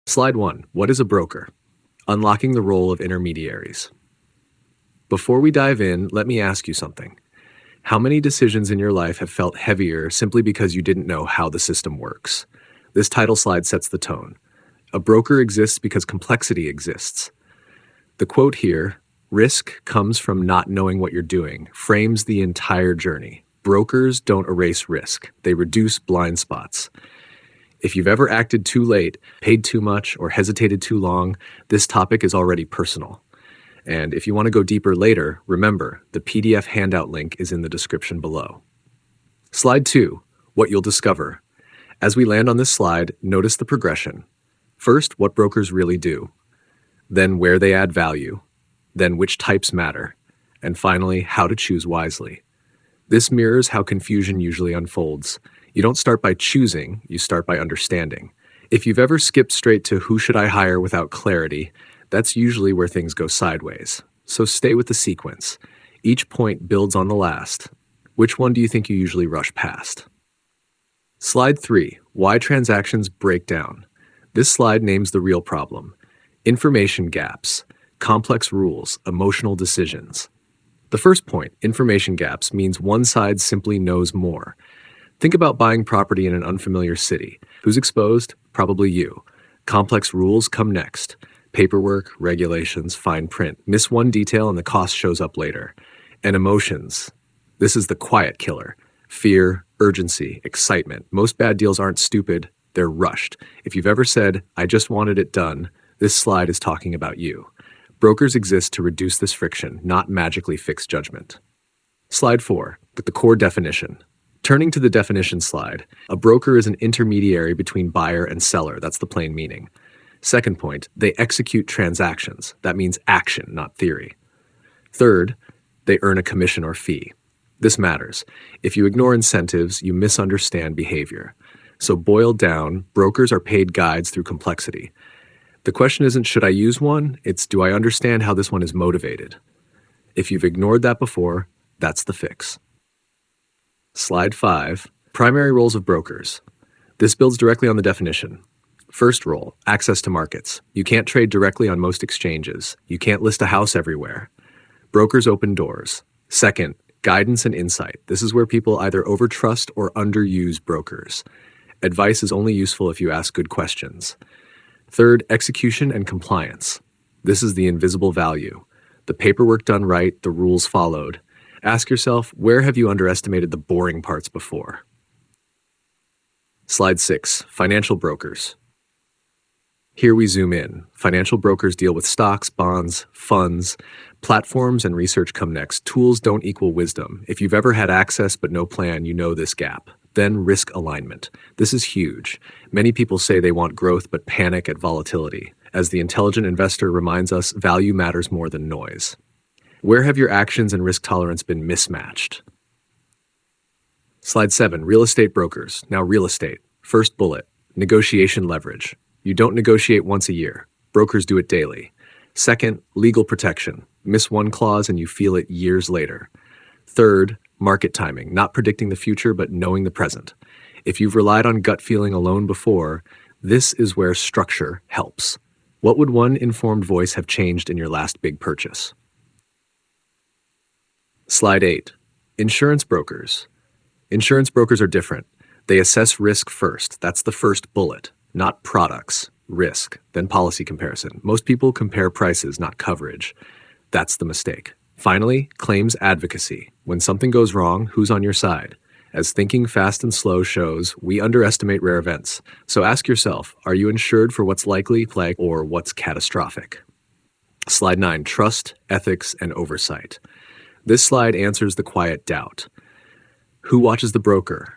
Slide 1. What is a broker? Unlocking the role of intermediaries. Before we dive in, let me ask you something. How many decisions in your life have felt heavier simply because you didn't know how the system works? This title slide sets the tone. A broker exists because complexity exists. The quote here, "Risk comes from not knowing what you're doing," frames the entire journey. Brokers don't erase risk, they reduce blind spots. If you've ever acted too late, paid too much, or hesitated too long, this topic is already personal. And if you want to go deeper later, remember, the PDF handout link is in the description below. Slide 2, what you'll discover. As we land on this slide, notice the progression. First, what brokers really do. Then where they add value. Then which types matter. And finally, how to choose wisely. This mirrors how confusion usually unfolds. You don't start by choosing, you start by understanding. If you've ever skipped straight to who should I hire without clarity, that's usually where things go sideways. So stay with the sequence. Each point builds on the last. Which one do you think you usually rush past? Slide 3. Why transactions break down. This slide names the real problem. Information gaps, complex rules, emotional decisions. The first point, information gaps, means one side simply knows more. Think about buying property in an unfamiliar city. Who's exposed? Probably you. Complex rules come next. Paperwork, regulations, fine print. Miss one detail and the cost shows up later. And emotions. This is the quiet killer. Fear, urgency, excitement. Most bad deals aren't stupid, they're rushed. If you've ever said, "I just wanted it done," this slide is talking about you. Brokers exist to reduce this friction, not magically fix judgment. Slide 4, with the core definition. Turning to the definition slide, a broker is an intermediary between buyer and seller. That's the plain meaning. Second point, they execute transactions. That means action, not theory. Third, they earn a commission or fee. This matters. If you ignore incentives, you misunderstand behavior. So boiled down, brokers are paid guides through complexity. The question isn't, should I use one? It's, do I understand how this one is motivated? If you've ignored that before, that's the fix. Slide 5, primary roles of brokers. This builds directly on the definition. First role, access to markets. You can't trade directly on most exchanges. You can't list a house everywhere. Brokers open doors. Second, guidance and insight. This is where people either overtrust or underuse brokers. Advice is only useful if you ask good questions. Third, execution and compliance. This is the invisible value. The paperwork done right, the rules followed. Ask yourself, where have you underestimated the boring parts before? Slide 6, financial brokers. Here we zoom in. Financial brokers deal with stocks, bonds, funds, platforms, and research come next. Tools don't equal wisdom. If you've ever had access but no plan, you know this gap. Then risk alignment. This is huge. Many people say they want growth but panic at volatility. As the intelligent investor reminds us, value matters more than noise. Where have your actions and risk tolerance been mismatched? Slide 7, real estate brokers. Now real estate. First bullet, negotiation leverage. You don't negotiate once a year. Brokers do it daily. Second, legal protection. Miss one clause and you feel it years later. Third, market timing. Not predicting the future, but knowing the present. If you've relied on gut feeling alone before, this is where structure helps. What would one informed voice have changed in your last big purchase? Slide 8, insurance brokers. Insurance brokers are different. They assess risk first. That's the first bullet. Not products, risk, then policy comparison. Most people compare prices, not coverage. That's the mistake. Finally, claims advocacy. When something goes wrong, who's on your side? As Thinking Fast and Slow shows, we underestimate rare events. So ask yourself, are you insured for what's likely, or what's catastrophic? Slide 9, trust, ethics, and oversight. This slide answers the quiet doubt. Who watches the broker?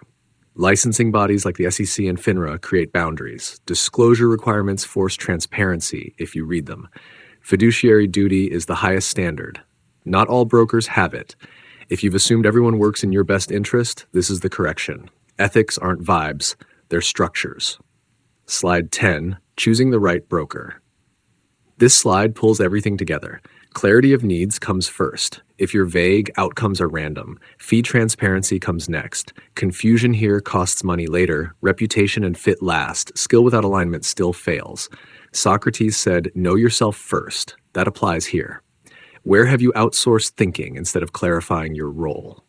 Licensing bodies like the SEC and FINRA create boundaries. Disclosure requirements force transparency if you read them. Fiduciary duty is the highest standard. Not all brokers have it. If you've assumed everyone works in your best interest, this is the correction. Ethics aren't vibes, they're structures. Slide 10, choosing the right broker. This slide pulls everything together. Clarity of needs comes first. If you're vague, outcomes are random. Fee transparency comes next. Confusion here costs money later. Reputation and fit last. Skill without alignment still fails. Socrates said, know yourself first. That applies here. Where have you outsourced thinking instead of clarifying your role?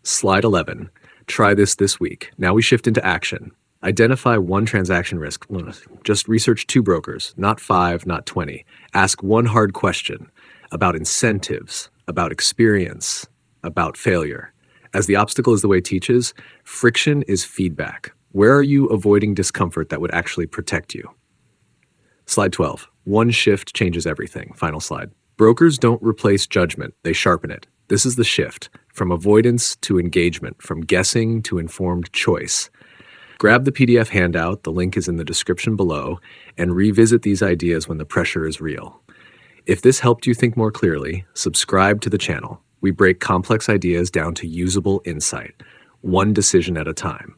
Slide 11. Try this week. Now we shift into action. Identify one transaction risk. Just research 2 brokers, not 5, not 20. Ask one hard question about incentives, about experience, about failure. As the obstacle is the way teaches, friction is feedback. Where are you avoiding discomfort that would actually protect you? Slide 12. One shift changes everything. Final slide. Brokers don't replace judgment, they sharpen it. This is the shift, from avoidance to engagement, from guessing to informed choice. Grab the PDF handout, the link is in the description below, and revisit these ideas when the pressure is real. If this helped you think more clearly, subscribe to the channel. We break complex ideas down to usable insight, one decision at a time.